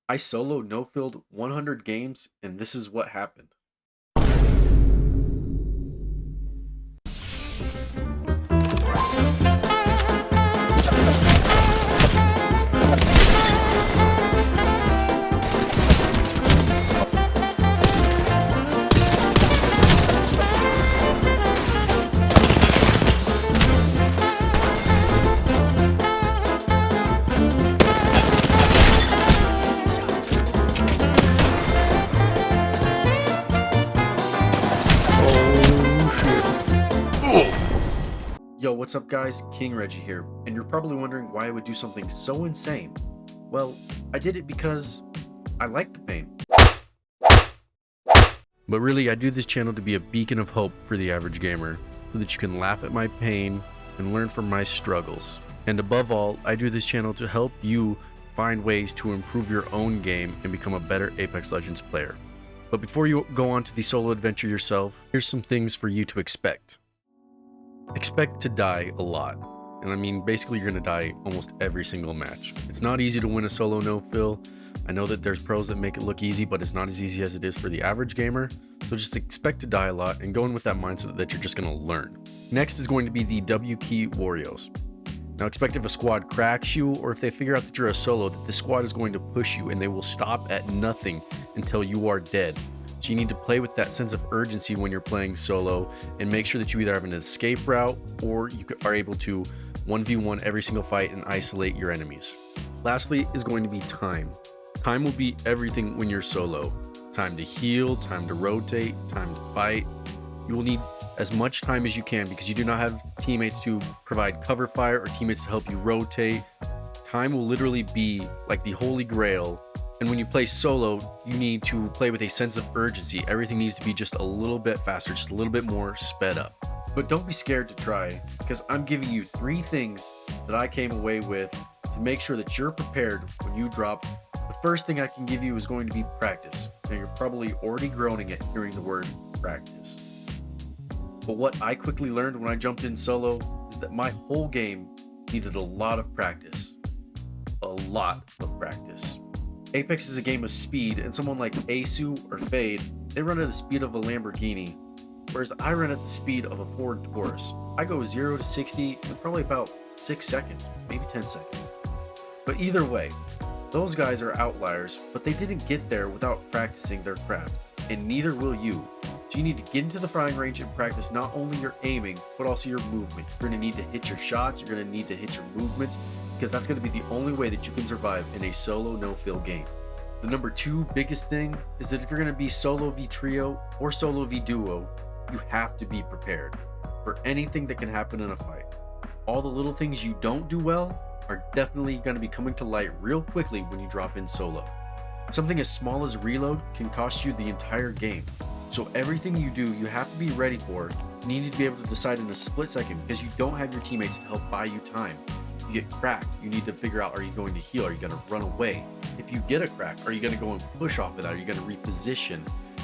I solo no-filled 100 games, and this is what happened. Yo, what's up guys? King Reggie here, and you're probably wondering why I would do something so insane. Well, I did it because I like the pain. But really, I do this channel to be a beacon of hope for the average gamer, so that you can laugh at my pain and learn from my struggles. And above all, I do this channel to help you find ways to improve your own game and become a better Apex Legends player. But before you go on to the solo adventure yourself, here's some things for you to expect. Expect to die a lot. And I mean, basically you're going to die almost every single match. It's not easy to win a solo no-fill. I know that there's pros that make it look easy, but it's not as easy as it is for the average gamer. So just expect to die a lot and go in with that mindset that you're just going to learn. Next is going to be the W key Warriors. Now expect if a squad cracks you, or if they figure out that you're a solo, that the squad is going to push you and they will stop at nothing until you are dead. So you need to play with that sense of urgency when you're playing solo and make sure that you either have an escape route or you are able to 1v1 every single fight and isolate your enemies. Lastly is going to be time. Time will be everything when you're solo. Time to heal, time to rotate, time to fight. You will need as much time as you can because you do not have teammates to provide cover fire or teammates to help you rotate. Time will literally be like the holy grail. And when you play solo, you need to play with a sense of urgency. Everything needs to be just a little bit faster, just a little bit more sped up. But don't be scared to try, because I'm giving you 3 things that I came away with to make sure that you're prepared when you drop. The first thing I can give you is going to be practice. Now you're probably already groaning at hearing the word practice. But what I quickly learned when I jumped in solo is that my whole game needed a lot of practice. A lot of practice. Apex is a game of speed, and someone like Aceu or Fade, they run at the speed of a Lamborghini, whereas I run at the speed of a Ford Taurus. I go 0 to 60 in probably about 6 seconds, maybe 10 seconds. But either way, those guys are outliers, but they didn't get there without practicing their craft, and neither will you. So you need to get into the firing range and practice not only your aiming, but also your movement. You're going to need to hit your shots, you're going to need to hit your movements, because that's going to be the only way that you can survive in a solo no-fill game. The number 2 biggest thing is that if you're going to be solo v trio or solo v duo, you have to be prepared for anything that can happen in a fight. All the little things you don't do well are definitely going to be coming to light real quickly when you drop in solo. Something as small as reload can cost you the entire game. So everything you do, you have to be ready for, and you need to be able to decide in a split second because you don't have your teammates to help buy you time. If you get cracked, you need to figure out, are you going to heal? Are you going to run away? If you get a crack, are you going to go and push off of that? Are you going to reposition?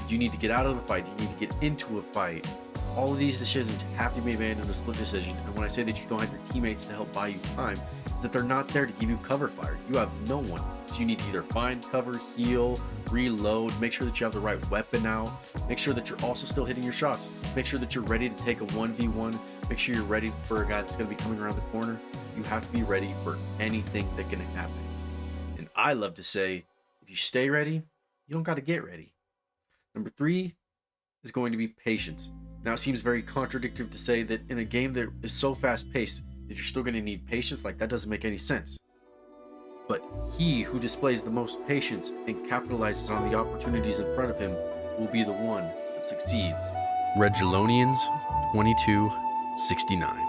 Do you need to get out of the fight? Do you need to get into a fight? All of these decisions have to be made in a split decision. And when I say that you don't have your teammates to help buy you time, is that they're not there to give you cover fire. You have no one. So you need to either find cover, heal, reload, make sure that you have the right weapon out, make sure that you're also still hitting your shots, make sure that you're ready to take a 1v1, make sure you're ready for a guy that's going to be coming around the corner. You have to be ready for anything that can happen. And I love to say, if you stay ready, you don't got to get ready. Number 3 is going to be patience. Now it seems very contradictory to say that in a game that is so fast paced that you're still going to need patience. Like, that doesn't make any sense. But he who displays the most patience and capitalizes on the opportunities in front of him will be the one that succeeds. Regilonians 2269.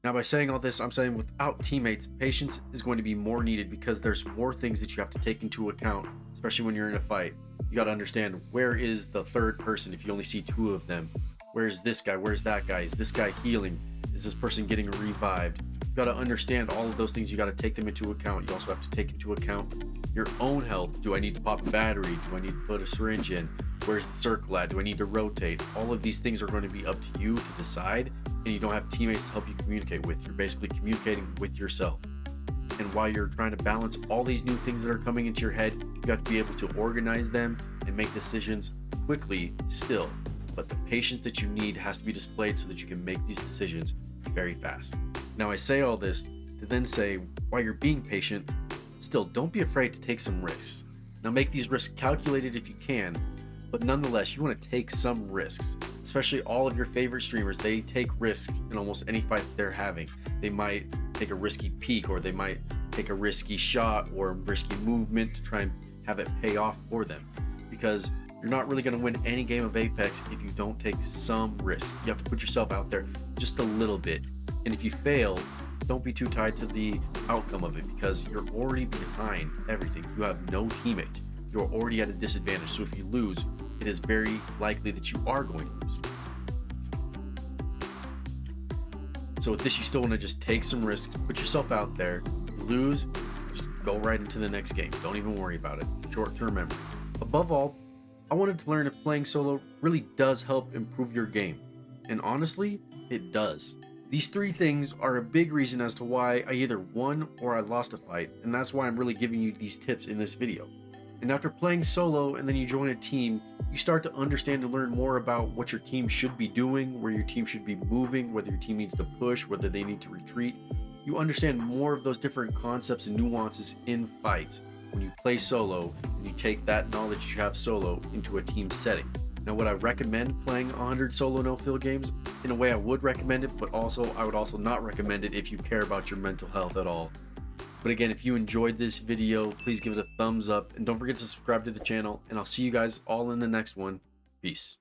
Now by saying all this, I'm saying without teammates, patience is going to be more needed because there's more things that you have to take into account, especially when you're in a fight. You got to understand, where is the third person if you only see 2 of them? Where's this guy? Where's that guy? Is this guy healing? Is this person getting revived? You got to understand all of those things. You got to take them into account. You also have to take into account your own health. Do I need to pop a battery? Do I need to put a syringe in? Where's the circle at? Do I need to rotate? All of these things are going to be up to you to decide, and you don't have teammates to help you communicate with. You're basically communicating with yourself. And while you're trying to balance all these new things that are coming into your head, you have to be able to organize them and make decisions quickly still. But the patience that you need has to be displayed so that you can make these decisions very fast. Now, I say all this to then say, while you're being patient, still don't be afraid to take some risks. Now, make these risks calculated if you can, but nonetheless, you want to take some risks. Especially all of your favorite streamers, they take risks in almost any fight that they're having. They might take a risky peek, or they might take a risky shot or risky movement to try and have it pay off for them. Because you're not really going to win any game of Apex if you don't take some risk. You have to put yourself out there just a little bit. And if you fail, don't be too tied to the outcome of it, because you're already behind everything. You have no teammate. You're already at a disadvantage. So if you lose, it is very likely that you are going to lose. So with this, you still want to just take some risks, put yourself out there. You lose, just go right into the next game. Don't even worry about it. Short-term memory. Above all, I wanted to learn if playing solo really does help improve your game. And honestly, it does. These three things are a big reason as to why I either won or I lost a fight, and that's why I'm really giving you these tips in this video. And after playing solo and then you join a team, you start to understand and learn more about what your team should be doing, where your team should be moving, whether your team needs to push, whether they need to retreat. You understand more of those different concepts and nuances in fights when you play solo, and you take that knowledge you have solo into a team setting. Now, would I recommend playing 100 solo no-fill games? In a way, I would recommend it, but also I would also not recommend it if you care about your mental health at all. But again, if you enjoyed this video, please give it a thumbs up, and don't forget to subscribe to the channel, and I'll see you guys all in the next one. Peace.